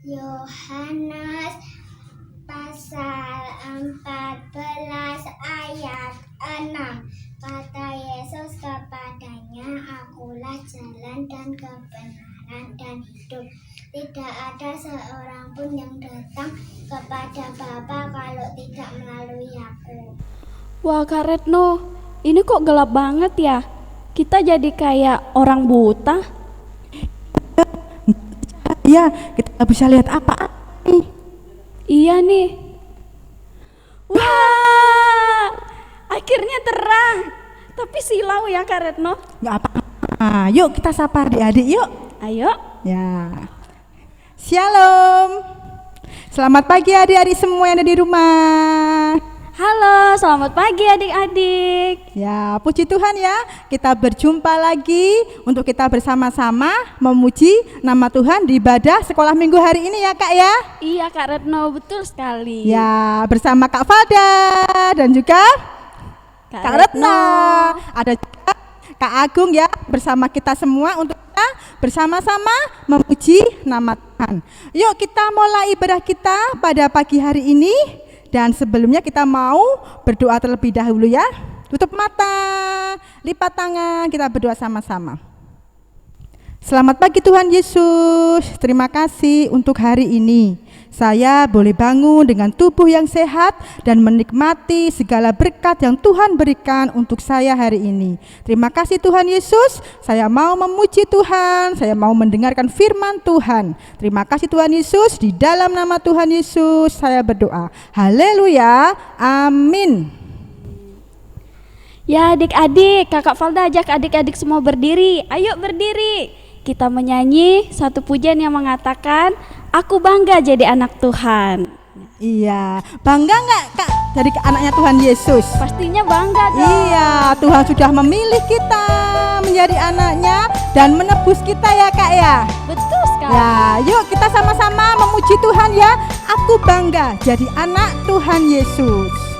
Yohanes pasal 14 ayat 6. Kata Yesus kepadanya, "Akulah jalan dan kebenaran dan hidup. Tidak ada seorang pun yang datang kepada Bapa kalau tidak melalui Aku." Wah Kak Retno, ini kok gelap banget ya? Kita jadi kayak orang buta. Ya, kita nggak bisa lihat apa nih. Iya nih. Wah, akhirnya terang. Tapi silau ya Kak Retno. Nggak apa-apa. Yuk kita sapa adik-adik yuk. Ayo. Ya. Shalom. Selamat pagi adik-adik semua yang ada di rumah. Halo, selamat pagi adik-adik. Ya, puji Tuhan ya. Kita berjumpa lagi untuk kita bersama-sama memuji nama Tuhan di ibadah sekolah minggu hari ini ya Kak ya. Iya Kak Retno, betul sekali. Ya, bersama Kak Falda dan juga Kak Retno. Ada juga Kak Agung ya, bersama kita semua untuk kita bersama-sama memuji nama Tuhan. Yuk kita mulai ibadah kita pada pagi hari ini. Dan sebelumnya kita mau berdoa terlebih dahulu ya. Tutup mata, lipat tangan, kita berdoa sama-sama. Selamat pagi Tuhan Yesus, terima kasih untuk hari ini. Saya boleh bangun dengan tubuh yang sehat dan menikmati segala berkat yang Tuhan berikan untuk saya hari ini. Terima kasih Tuhan Yesus, saya mau memuji Tuhan, saya mau mendengarkan firman Tuhan. Terima kasih Tuhan Yesus, di dalam nama Tuhan Yesus saya berdoa. Haleluya, amin. Ya adik-adik, Kakak Falda ajak adik-adik semua berdiri. Ayo berdiri. Kita menyanyi satu pujian yang mengatakan, "Aku bangga jadi anak Tuhan." Iya, bangga nggak Kak jadi anaknya Tuhan Yesus? Pastinya bangga dong. Iya, Tuhan sudah memilih kita menjadi anaknya dan menebus kita ya Kak ya. Betul sekali. Ya, yuk kita sama-sama memuji Tuhan ya. Aku bangga jadi anak Tuhan Yesus.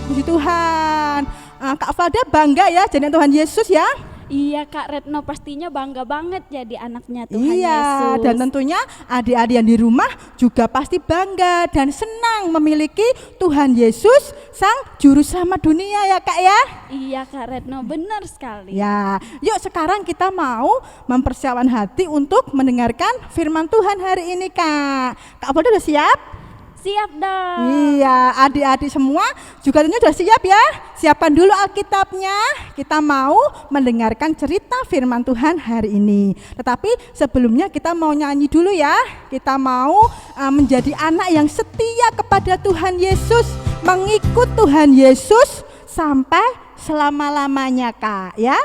Puji Tuhan. Kak Falda bangga ya jadi Tuhan Yesus ya. Iya Kak Retno, pastinya bangga banget jadi anaknya Tuhan iya, Yesus. Dan tentunya adik-adik yang di rumah juga pasti bangga dan senang memiliki Tuhan Yesus Sang Juru Selamat dunia ya Kak ya. Iya Kak Retno, benar sekali. Ya, yuk sekarang kita mau mempersiapkan hati untuk mendengarkan firman Tuhan hari ini Kak. Kak Falda udah siap? Siap dong. Iya, adik-adik semua juga tentunya sudah siap ya. Siapkan dulu Alkitabnya. Kita mau mendengarkan cerita firman Tuhan hari ini. Tetapi sebelumnya kita mau nyanyi dulu ya. Kita mau menjadi anak yang setia kepada Tuhan Yesus, mengikut Tuhan Yesus sampai selama-lamanya, Kak, ya.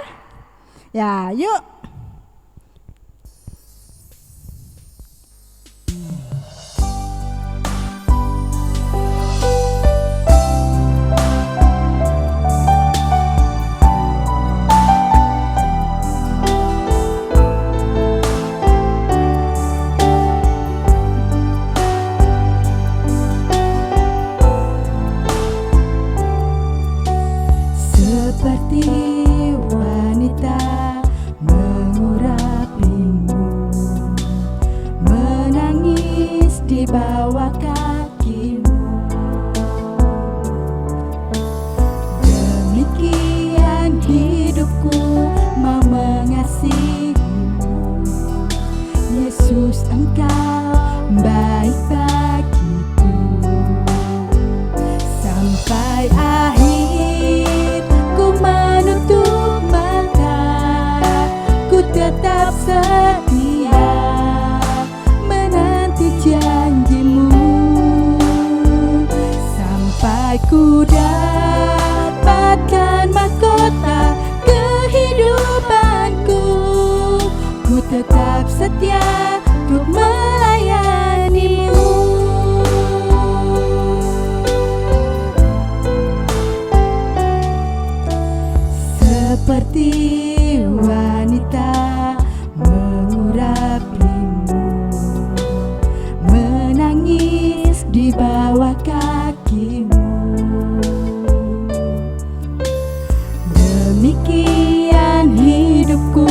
Ya, yuk. Seperti wanita mengurapimu, menangis di bawah kakimu. Demikian hidupku mau mengasihimu. Yesus, Engkau baik bagiku. Sampai akhir ku menutup mata, ku tetap setia menanti janjimu. Sampai ku dapatkan mahkota kehidupanku, ku tetap setia untuk melayanimu. Seperti wanita mengurapimu, menangis di bawah kakimu. Demikian hidupku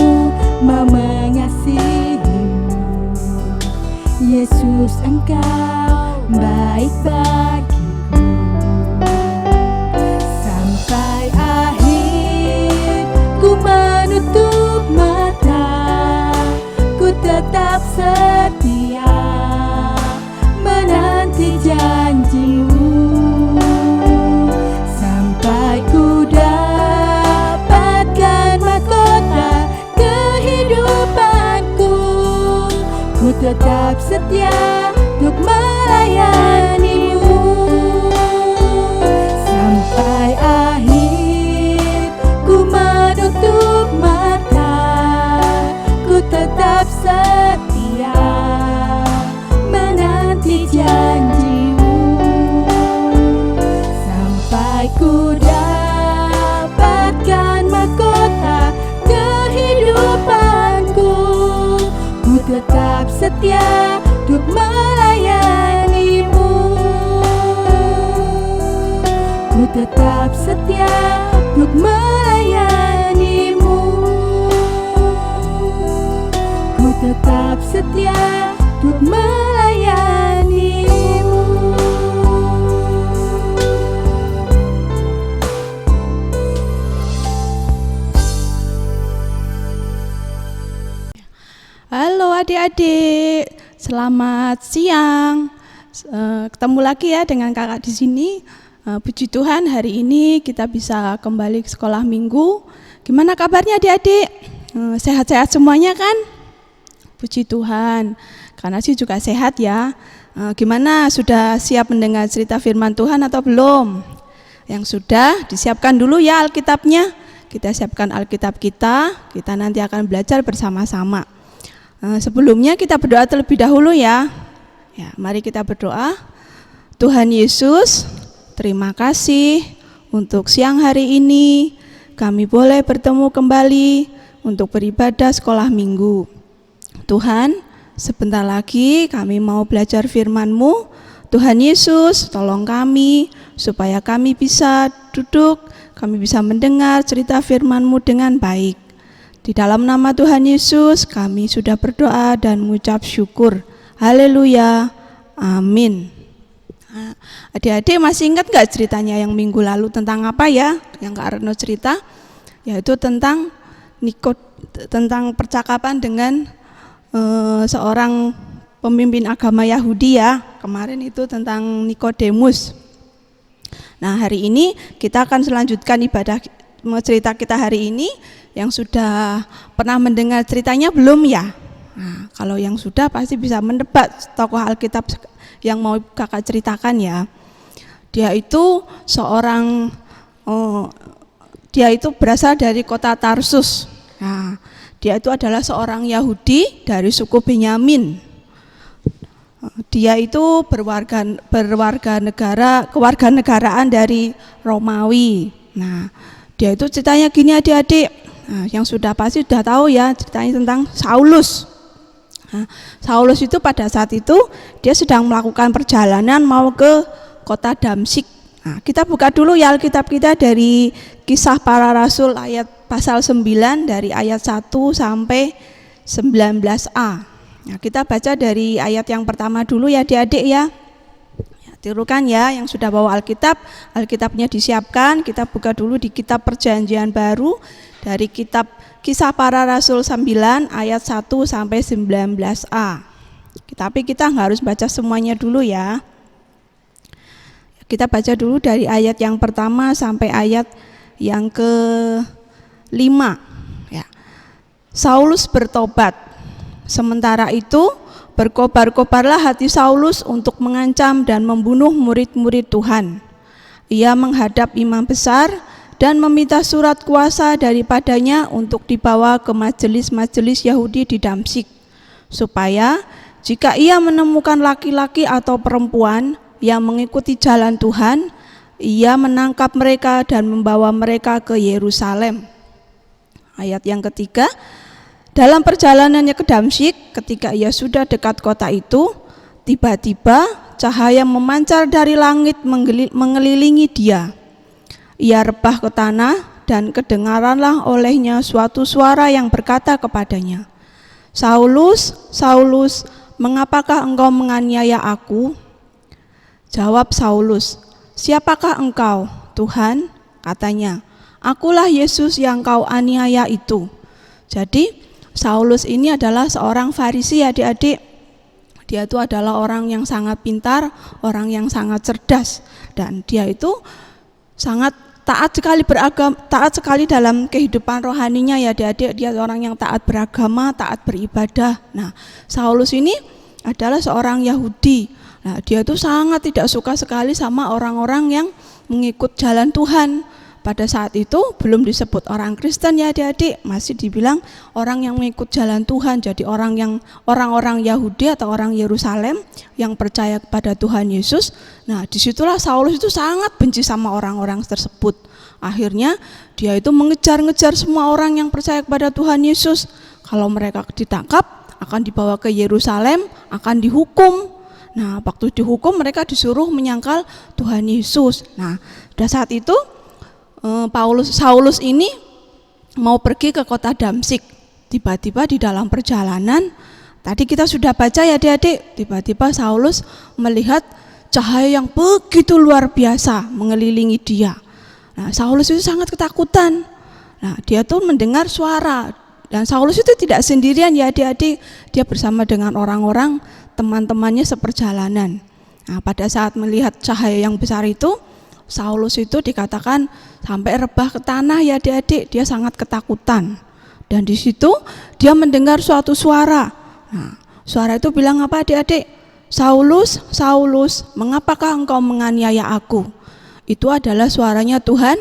mau mengasihimu. Yesus, Engkau baik bagiku. Sampai akhir ku menutup mata, ku tetap setia menanti janjimu. Sampai ku dapatkan mahkota kehidupanku, ku tetap setia untuk melayanimu. Sampai akhir ku menutup mata, ku tetap setia menanti janjimu. Sampai ku dapatkan mahkota kehidupanku, ku tetap setia untuk melayanimu. Ku tetap setia untuk melayanimu. Ku tetap setia untuk melayanimu. Halo adik-adik, selamat siang. Ketemu lagi ya dengan kakak di sini. Puji Tuhan hari ini kita bisa kembali ke sekolah minggu. Gimana kabarnya adik-adik? Sehat-sehat semuanya kan? Puji Tuhan, karena sih juga sehat ya. Gimana, sudah siap mendengar cerita firman Tuhan atau belum? Yang sudah, disiapkan dulu ya Alkitabnya. Kita siapkan Alkitab kita nanti akan belajar bersama-sama. Sebelumnya kita berdoa terlebih dahulu ya. Ya, mari kita berdoa. Tuhan Yesus, terima kasih untuk siang hari ini kami boleh bertemu kembali untuk beribadah sekolah minggu. Tuhan, sebentar lagi kami mau belajar firman-Mu. Tuhan Yesus, tolong kami supaya kami bisa duduk, kami bisa mendengar cerita firman-Mu dengan baik. Di dalam nama Tuhan Yesus kami sudah berdoa dan mengucap syukur. Haleluya, amin. Adik-adik masih ingat gak ceritanya yang minggu lalu tentang apa ya? Yang Kak Retno cerita, yaitu tentang percakapan dengan seorang pemimpin agama Yahudi ya. Kemarin itu tentang Nikodemus. Nah, hari ini kita akan melanjutkan ibadah cerita kita hari ini. Yang sudah pernah mendengar ceritanya belum ya? Nah, kalau yang sudah pasti bisa menebak tokoh Alkitab yang mau kakak ceritakan ya. Dia itu dia itu berasal dari kota Tarsus. Nah, dia itu adalah seorang Yahudi dari suku Benyamin. Dia itu kewarganegaraan dari Romawi. Nah, dia itu ceritanya gini adik-adik. Nah, yang sudah pasti sudah tahu ya ceritanya tentang Saulus. Nah, Saulus itu pada saat itu dia sedang melakukan perjalanan mau ke kota Damsyik. Nah, kita buka dulu ya Alkitab kita dari Kisah Para Rasul ayat pasal 9 dari ayat 1 sampai 19a. Nah, kita baca dari ayat yang pertama dulu ya adik-adik ya. Tirukan ya yang sudah bawa Alkitabnya disiapkan. Kita buka dulu di kitab Perjanjian Baru dari kitab Kisah Para Rasul 9 ayat 1 sampai 19a. Tapi kita nggak harus baca semuanya dulu ya. Kita baca dulu dari ayat yang pertama sampai ayat yang ke-5 ya. Saulus bertobat. Sementara itu berkobar-kobarlah hati Saulus untuk mengancam dan membunuh murid-murid Tuhan. Ia menghadap imam besar dan meminta surat kuasa daripadanya untuk dibawa ke majelis-majelis Yahudi di Damsyik, supaya jika ia menemukan laki-laki atau perempuan yang mengikuti jalan Tuhan, ia menangkap mereka dan membawa mereka ke Yerusalem. Ayat yang ketiga, dalam perjalanannya ke Damsyik, ketika ia sudah dekat kota itu, tiba-tiba cahaya memancar dari langit mengelilingi dia. Ia rebah ke tanah dan kedengaranlah olehnya suatu suara yang berkata kepadanya, "Saulus, Saulus, mengapakah engkau menganiaya aku?" Jawab Saulus, "Siapakah engkau, Tuhan?" Katanya, "Akulah Yesus yang kau aniaya itu." Jadi Saulus ini adalah seorang Farisi adik-adik. Dia itu adalah orang yang sangat pintar, orang yang sangat cerdas, dan dia itu sangat taat sekali dalam kehidupan rohaninya ya adik-adik. Dia orang yang taat beragama, taat beribadah. Nah, Saulus ini adalah seorang Yahudi. Nah, dia itu sangat tidak suka sekali sama orang-orang yang mengikut jalan Tuhan. Pada saat itu belum disebut orang Kristen ya adik-adik, masih dibilang orang yang mengikut jalan Tuhan. Jadi orang-orang Yahudi atau orang Yerusalem yang percaya kepada Tuhan Yesus. Nah, disitulah Saulus itu sangat benci sama orang-orang tersebut. Akhirnya dia itu mengejar-ngejar semua orang yang percaya kepada Tuhan Yesus. Kalau mereka ditangkap, akan dibawa ke Yerusalem, akan dihukum. Nah, waktu dihukum mereka disuruh menyangkal Tuhan Yesus. Nah, pada saat itu Saulus ini mau pergi ke kota Damsyik. Tiba-tiba di dalam perjalanan, tadi kita sudah baca ya adik-adik, tiba-tiba Saulus melihat cahaya yang begitu luar biasa mengelilingi dia. Nah, Saulus itu sangat ketakutan. Nah, dia tuh mendengar suara, dan Saulus itu tidak sendirian ya adik-adik, dia bersama dengan orang-orang teman-temannya seperjalanan. Nah, pada saat melihat cahaya yang besar itu, Saulus itu dikatakan sampai rebah ke tanah ya adik-adik, dia sangat ketakutan. Dan di situ dia mendengar suatu suara. Nah, suara itu bilang apa adik-adik? "Saulus, Saulus, mengapakah engkau menganiaya aku?" Itu adalah suaranya Tuhan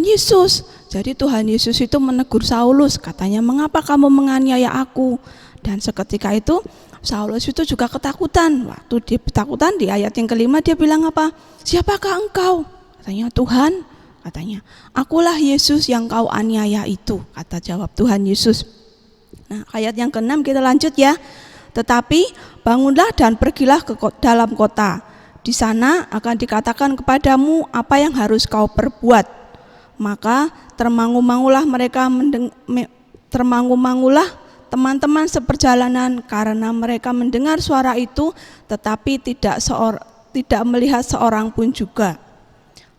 Yesus. Jadi Tuhan Yesus itu menegur Saulus, katanya, "Mengapa kamu menganiaya aku?" Dan seketika itu Saulus itu juga ketakutan. Waktu dia ketakutan, di ayat yang kelima dia bilang apa? "Siapakah engkau?" Katanya, "Tuhan," katanya, "akulah Yesus yang kau aniaya itu," kata jawab Tuhan Yesus. Nah, ayat yang ke-6 kita lanjut ya. "Tetapi bangunlah dan pergilah ke dalam kota. Di sana akan dikatakan kepadamu apa yang harus kau perbuat." Maka termangu-mangulah teman-teman seperjalanan karena mereka mendengar suara itu, tetapi tidak melihat seorang pun juga.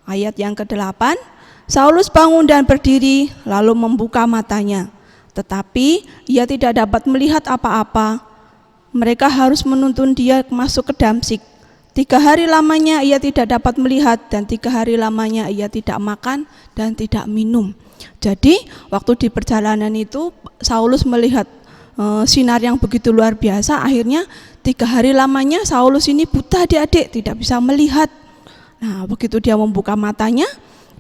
Ayat yang ke-8, Saulus bangun dan berdiri lalu membuka matanya, tetapi ia tidak dapat melihat apa-apa. mereka harus menuntun dia masuk ke Damsyik. 3 hari lamanya ia tidak dapat melihat, dan 3 hari lamanya ia tidak makan dan tidak minum. Jadi waktu di perjalanan itu Saulus melihat sinar yang begitu luar biasa. Akhirnya 3 hari lamanya Saulus ini buta, adik-adik, tidak bisa melihat. Nah, begitu dia membuka matanya,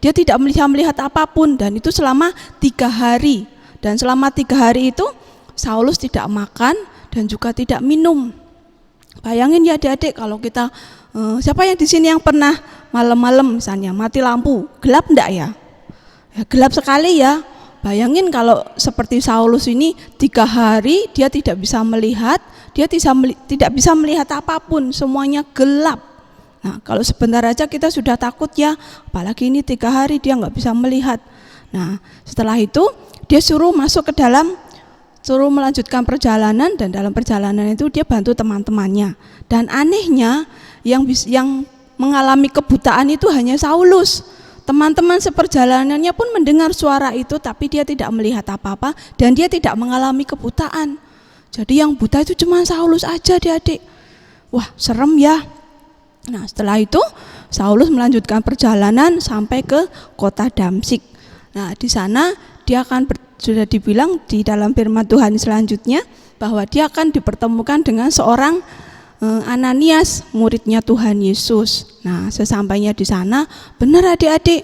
dia tidak bisa melihat apapun, dan itu selama 3 hari. Dan selama 3 hari itu Saulus tidak makan dan juga tidak minum. Bayangin ya adik-adik, kalau kita siapa yang di sini yang pernah malam-malam misalnya mati lampu, gelap enggak ya? Ya gelap sekali ya. Bayangin kalau seperti Saulus ini 3 hari dia tidak bisa melihat, dia tidak bisa melihat apapun, semuanya gelap. Nah, kalau sebentar aja kita sudah takut ya, apalagi ini 3 hari dia nggak bisa melihat. Nah, setelah itu dia suruh masuk ke dalam, suruh melanjutkan perjalanan, dan dalam perjalanan itu dia bantu teman-temannya. Dan anehnya yang mengalami kebutaan itu hanya Saulus. Teman-teman seperjalanannya pun mendengar suara itu, tapi dia tidak melihat apa-apa dan dia tidak mengalami kebutaan. Jadi yang buta itu cuma Saulus aja, adik-adik. Wah, serem ya. Nah, setelah itu Saulus melanjutkan perjalanan sampai ke kota Damsyik. Nah, di sana dia akan sudah dibilang di dalam firman Tuhan selanjutnya bahwa dia akan dipertemukan dengan seorang Ananias, muridnya Tuhan Yesus. Nah, sesampainya di sana, benar adik-adik,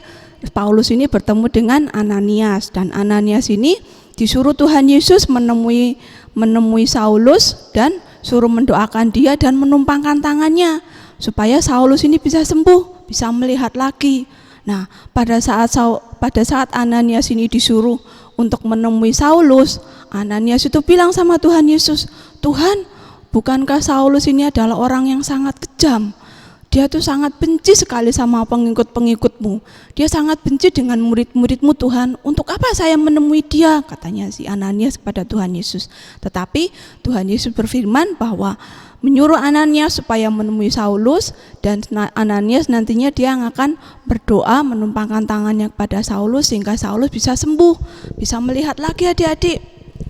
Paulus ini bertemu dengan Ananias, dan Ananias ini disuruh Tuhan Yesus menemui Saulus dan suruh mendoakan dia dan menumpangkan tangannya supaya Saulus ini bisa sembuh, bisa melihat lagi. Nah, pada saat Ananias ini disuruh untuk menemui Saulus, Ananias itu bilang sama Tuhan Yesus, "Tuhan, bukankah Saulus ini adalah orang yang sangat kejam? Dia tuh sangat benci sekali sama pengikut-pengikutmu. Dia sangat benci dengan murid-muridmu Tuhan. Untuk apa saya menemui dia?" katanya si Ananias kepada Tuhan Yesus. Tetapi Tuhan Yesus berfirman bahwa menyuruh Ananias supaya menemui Saulus, dan Ananias nantinya dia yang akan berdoa menumpangkan tangannya kepada Saulus sehingga Saulus bisa sembuh, bisa melihat lagi adik-adik.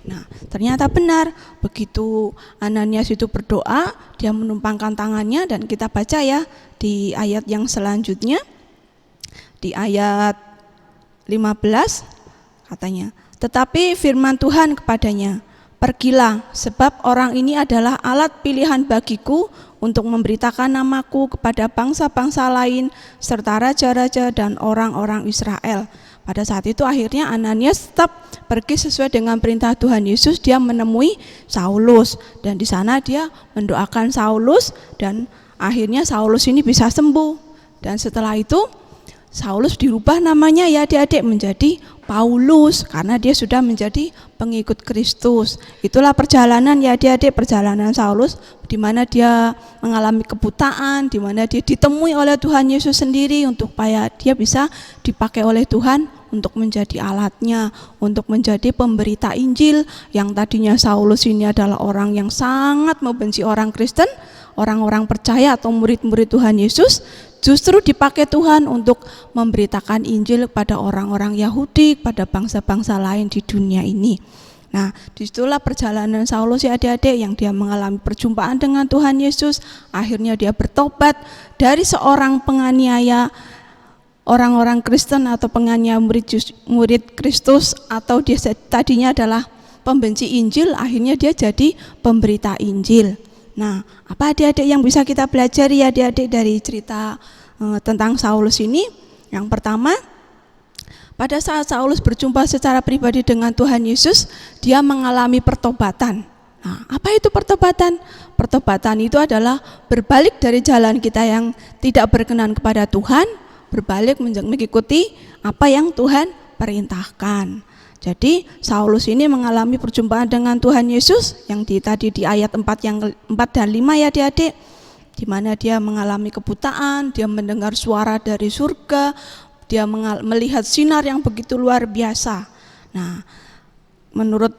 Nah, ternyata benar, begitu Ananias itu berdoa, dia menumpangkan tangannya, dan kita baca ya di ayat yang selanjutnya, di ayat 15 katanya, "Tetapi firman Tuhan kepadanya, 'Pergilah, sebab orang ini adalah alat pilihan bagiku untuk memberitakan namaku kepada bangsa-bangsa lain serta raja-raja dan orang-orang Israel.'" Pada saat itu akhirnya Ananias tetap pergi sesuai dengan perintah Tuhan Yesus. Dia menemui Saulus, dan di sana dia mendoakan Saulus, dan akhirnya Saulus ini bisa sembuh. Dan setelah itu Saulus dirubah namanya ya adik-adik menjadi Paulus, karena dia sudah menjadi pengikut Kristus. Itulah perjalanan ya adik-adik, perjalanan Saulus, di mana dia mengalami kebutaan, di mana dia ditemui oleh Tuhan Yesus sendiri untuk supaya dia bisa dipakai oleh Tuhan untuk menjadi alatnya, untuk menjadi pemberita Injil. Yang tadinya Saulus ini adalah orang yang sangat membenci orang Kristen, orang-orang percaya atau murid-murid Tuhan Yesus, justru dipakai Tuhan untuk memberitakan Injil kepada orang-orang Yahudi, pada bangsa-bangsa lain di dunia ini. Nah, disitulah perjalanan Saulus ya adik-adik, yang dia mengalami perjumpaan dengan Tuhan Yesus. Akhirnya dia bertobat dari seorang penganiaya orang-orang Kristen atau penganiaya murid Kristus, atau dia tadinya adalah pembenci Injil, akhirnya dia jadi pemberita Injil. Nah, apa adik-adik yang bisa kita pelajari ya adik-adik dari cerita tentang Saulus ini? Yang pertama, pada saat Saulus berjumpa secara pribadi dengan Tuhan Yesus, dia mengalami pertobatan. Nah, apa itu pertobatan? Pertobatan itu adalah berbalik dari jalan kita yang tidak berkenan kepada Tuhan, berbalik mengikuti apa yang Tuhan perintahkan. Jadi Saulus ini mengalami perjumpaan dengan Tuhan Yesus yang tadi di ayat 4 dan 5 ya adik-adik, di mana dia mengalami kebutaan, dia mendengar suara dari surga, dia melihat sinar yang begitu luar biasa. Nah, menurut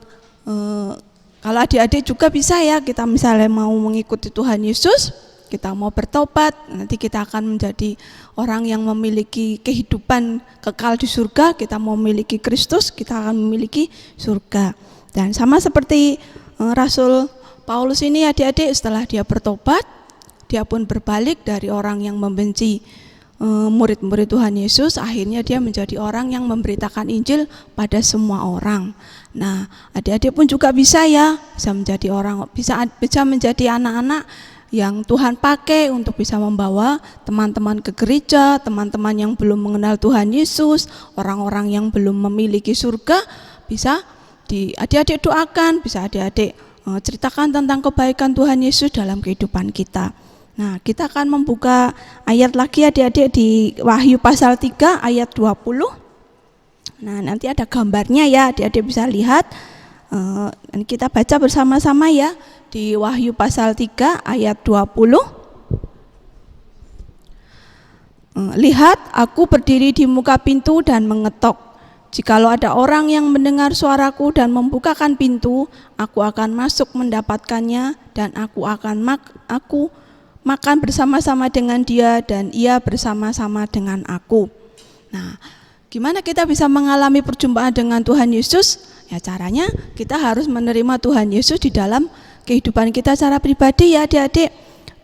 kalau adik-adik juga bisa ya, kita misalnya mau mengikuti Tuhan Yesus, kita mau bertobat, nanti kita akan menjadi orang yang memiliki kehidupan kekal di surga. Kita mau memiliki Kristus, kita akan memiliki surga. Dan sama seperti Rasul Paulus ini adik-adik setelah dia bertobat, dia pun berbalik dari orang yang membenci murid-murid Tuhan Yesus, akhirnya dia menjadi orang yang memberitakan Injil pada semua orang. Nah, adik-adik pun juga bisa ya, bisa menjadi orang, bisa menjadi anak-anak yang Tuhan pakai untuk bisa membawa teman-teman ke gereja, teman-teman yang belum mengenal Tuhan Yesus, orang-orang yang belum memiliki surga, bisa adik-adik doakan, bisa adik-adik ceritakan tentang kebaikan Tuhan Yesus dalam kehidupan kita. Nah, kita akan membuka ayat lagi adik-adik di Wahyu pasal 3 ayat 20. Nah, nanti ada gambarnya ya, adik-adik bisa lihat. Kita baca bersama-sama ya di Wahyu pasal 3 ayat 20. Lihat, aku berdiri di muka pintu dan mengetok. Jikalau ada orang yang mendengar suaraku dan membukakan pintu, aku akan masuk mendapatkannya dan aku akan makan bersama-sama dengan dia dan ia bersama-sama dengan aku. Nah, gimana kita bisa mengalami perjumpaan dengan Tuhan Yesus? Ya, caranya kita harus menerima Tuhan Yesus di dalam kehidupan kita secara pribadi ya adik-adik.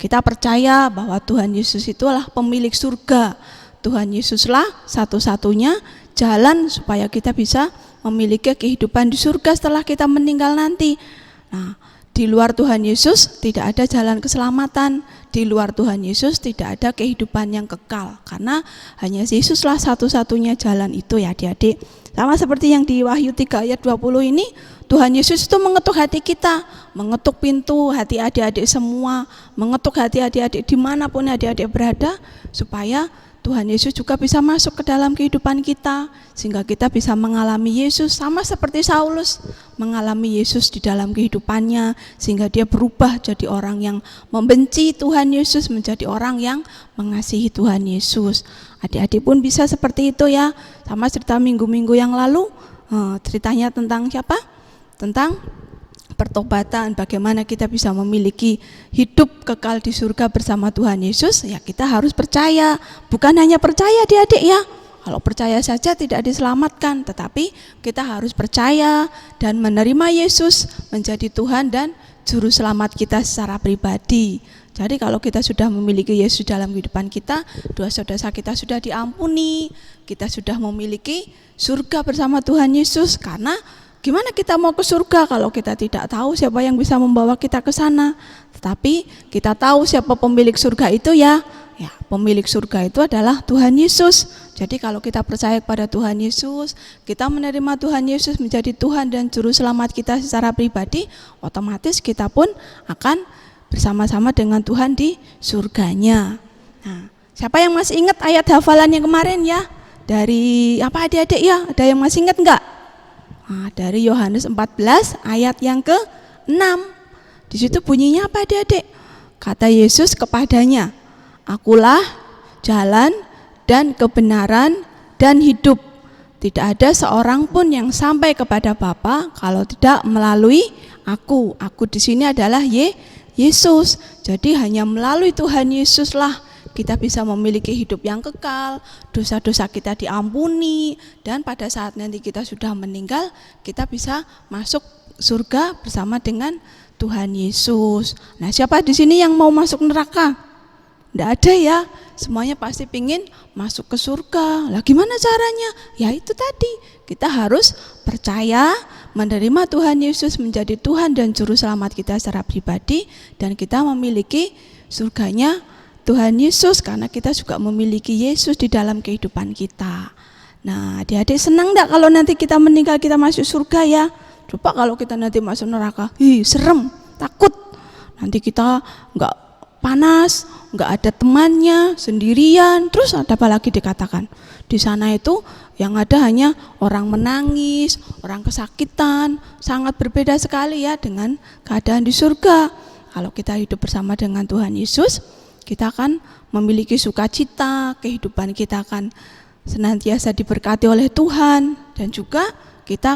Kita percaya bahwa Tuhan Yesus itulah pemilik surga. Tuhan Yesuslah satu-satunya jalan supaya kita bisa memiliki kehidupan di surga setelah kita meninggal nanti. Nah, di luar Tuhan Yesus tidak ada jalan keselamatan. Di luar Tuhan Yesus tidak ada kehidupan yang kekal. Karena hanya Yesuslah satu-satunya jalan itu ya adik-adik. Sama seperti yang di Wahyu 3 ayat 20 ini, Tuhan Yesus itu mengetuk hati kita, mengetuk pintu hati adik-adik semua, mengetuk hati adik-adik dimanapun adik-adik berada, supaya Tuhan Yesus juga bisa masuk ke dalam kehidupan kita, sehingga kita bisa mengalami Yesus sama seperti Saulus mengalami Yesus di dalam kehidupannya, sehingga dia berubah jadi orang yang membenci Tuhan Yesus menjadi orang yang mengasihi Tuhan Yesus. Adik-adik pun bisa seperti itu ya, sama cerita minggu-minggu yang lalu, ceritanya tentang siapa? Tentang pertobatan, bagaimana kita bisa memiliki hidup kekal di surga bersama Tuhan Yesus. Ya, kita harus percaya, bukan hanya percaya adik-adik ya. Kalau percaya saja tidak diselamatkan, tetapi kita harus percaya dan menerima Yesus menjadi Tuhan dan juru selamat kita secara pribadi. Jadi kalau kita sudah memiliki Yesus dalam kehidupan kita, dosa-dosa kita sudah diampuni, kita sudah memiliki surga bersama Tuhan Yesus. Karena gimana kita mau ke surga kalau kita tidak tahu siapa yang bisa membawa kita ke sana? Tetapi kita tahu siapa pemilik surga itu ya. Ya, pemilik surga itu adalah Tuhan Yesus. Jadi kalau kita percaya kepada Tuhan Yesus, kita menerima Tuhan Yesus menjadi Tuhan dan juru selamat kita secara pribadi, otomatis kita pun akan bersama-sama dengan Tuhan di surganya. Nah, siapa yang masih ingat ayat hafalan yang kemarin ya? Dari apa adik-adik ya? Ada yang masih ingat enggak? Nah, dari Yohanes 14 ayat yang ke-6. Di situ bunyinya apa adik-adik? Kata Yesus kepadanya, "Akulah jalan dan kebenaran dan hidup. Tidak ada seorang pun yang sampai kepada Bapa kalau tidak melalui aku." Aku di sini adalah Yesus. Jadi hanya melalui Tuhan Yesuslah kita bisa memiliki hidup yang kekal, dosa-dosa kita diampuni, dan pada saat nanti kita sudah meninggal, kita bisa masuk surga bersama dengan Tuhan Yesus. Nah, siapa di sini yang mau masuk neraka? Tidak ada ya, semuanya pasti pingin masuk ke surga. Lah gimana caranya? Ya itu tadi, kita harus percaya, menerima Tuhan Yesus menjadi Tuhan dan Juru Selamat kita secara pribadi, dan kita memiliki surganya Tuhan Yesus karena kita juga memiliki Yesus di dalam kehidupan kita. Nah, adik-adik senang enggak kalau nanti kita meninggal kita masuk surga ya? Coba kalau kita nanti masuk neraka, serem, takut. Nanti kita enggak panas, enggak ada temannya, sendirian, terus ada apa lagi dikatakan? Di sana itu yang ada hanya orang menangis, orang kesakitan, sangat berbeda sekali ya dengan keadaan di surga. Kalau kita hidup bersama dengan Tuhan Yesus, kita akan memiliki sukacita, kehidupan kita akan senantiasa diberkati oleh Tuhan, dan juga kita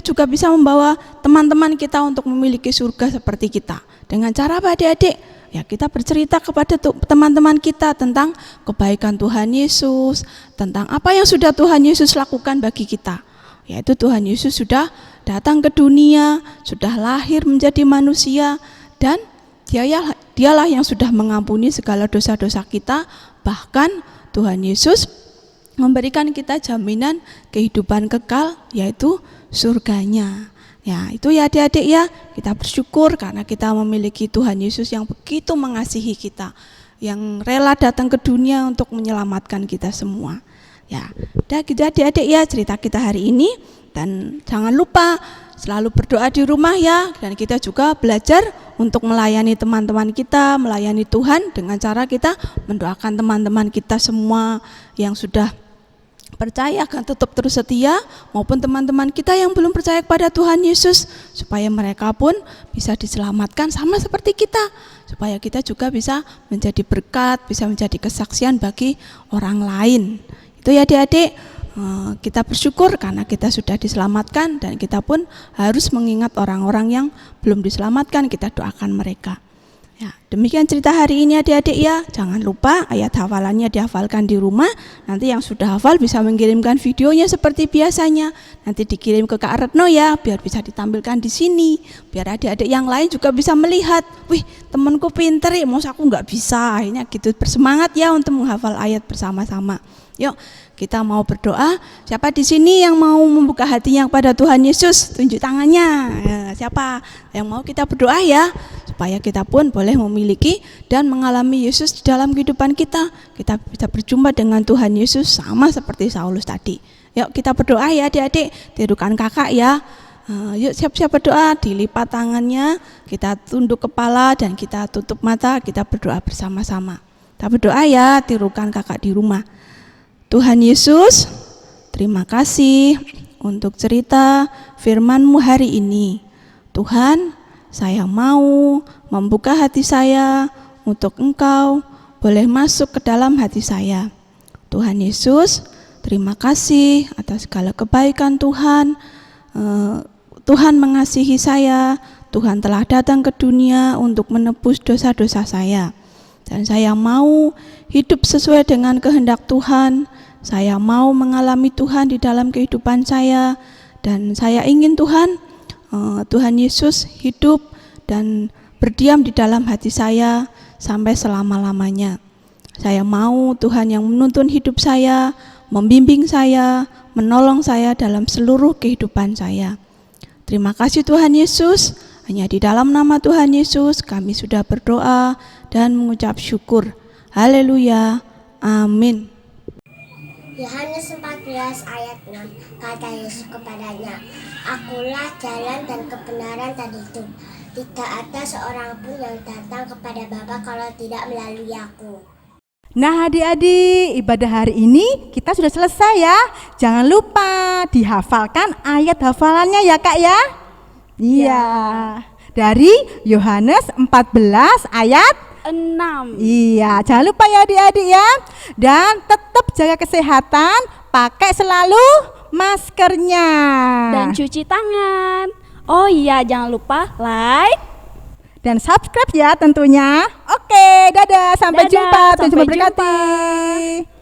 juga bisa membawa teman-teman kita untuk memiliki surga seperti kita. Dengan cara apa adik-adik? Ya, kita bercerita kepada teman-teman kita tentang kebaikan Tuhan Yesus, tentang apa yang sudah Tuhan Yesus lakukan bagi kita. yaitu Tuhan Yesus sudah datang ke dunia, sudah lahir menjadi manusia, dan dialah yang sudah mengampuni segala dosa-dosa kita. Bahkan Tuhan Yesus memberikan kita jaminan kehidupan kekal, yaitu surganya. Ya, itu ya adik-adik ya, kita bersyukur karena kita memiliki Tuhan Yesus yang begitu mengasihi kita, yang rela datang ke dunia untuk menyelamatkan kita semua. Ya, udah gitu adik-adik ya cerita kita hari ini, dan jangan lupa selalu berdoa di rumah ya, dan kita juga belajar untuk melayani teman-teman kita, melayani Tuhan dengan cara kita mendoakan teman-teman kita semua yang sudah percaya akan tetap terus setia, maupun teman-teman kita yang belum percaya kepada Tuhan Yesus, supaya mereka pun bisa diselamatkan sama seperti kita, supaya kita juga bisa menjadi berkat, bisa menjadi kesaksian bagi orang lain. Itu ya adik-adik, kita bersyukur karena kita sudah diselamatkan, dan kita pun harus mengingat orang-orang yang belum diselamatkan, kita doakan mereka. Ya, demikian cerita hari ini adik-adik ya. Jangan lupa ayat hafalannya dihafalkan di rumah. Nanti yang sudah hafal bisa mengirimkan videonya seperti biasanya. Nanti dikirim ke Kak Retno ya, biar bisa ditampilkan di sini. Biar adik-adik yang lain juga bisa melihat, wih temanku pinter ya, masa aku nggak bisa. Akhirnya gitu, bersemangat ya untuk menghafal ayat bersama-sama. Yuk, kita mau berdoa. Siapa di sini yang mau membuka hatinya kepada Tuhan Yesus? Tunjuk tangannya. Ya, siapa yang mau kita berdoa ya? Supaya kita pun boleh memiliki dan mengalami Yesus di dalam kehidupan kita. Kita bisa berjumpa dengan Tuhan Yesus sama seperti Saulus tadi. Yuk kita berdoa ya adik-adik, tirukan kakak ya. Yuk siap-siap berdoa, dilipat tangannya, kita tunduk kepala dan kita tutup mata, kita berdoa bersama-sama. Kita berdoa ya, tirukan kakak di rumah. Tuhan Yesus, terima kasih untuk cerita firman-Mu hari ini. Tuhan, saya mau membuka hati saya untuk Engkau boleh masuk ke dalam hati saya. Tuhan Yesus, terima kasih atas segala kebaikan Tuhan. Tuhan mengasihi saya, Tuhan telah datang ke dunia untuk menebus dosa-dosa saya. Dan saya mau hidup sesuai dengan kehendak Tuhan. Saya mau mengalami Tuhan di dalam kehidupan saya. Dan saya ingin Tuhan Yesus hidup dan berdiam di dalam hati saya sampai selama-lamanya. Saya mau Tuhan yang menuntun hidup saya, membimbing saya, menolong saya dalam seluruh kehidupan saya. Terima kasih Tuhan Yesus. Hanya di dalam nama Tuhan Yesus kami sudah berdoa dan mengucap syukur. Haleluya. Amin. Yohanes 14 ayat 6, kata Yesus kepadanya, Akulah jalan dan kebenaran dan hidup. Tidak ada seorang pun yang datang kepada Bapa kalau tidak melalui aku. Nah adik-adik, ibadah hari ini kita sudah selesai ya. Jangan lupa dihafalkan ayat hafalannya ya Kak ya. Iya. Dari Yohanes 14 ayat 6. Iya, jangan lupa ya adik-adik ya. Dan tetap jaga kesehatan, pakai selalu maskernya. Dan cuci tangan. Oh iya, jangan lupa like dan subscribe ya tentunya. Oke, dadah, sampai Dadah, jumpa. Tuhan sampai memberkati. jumpa.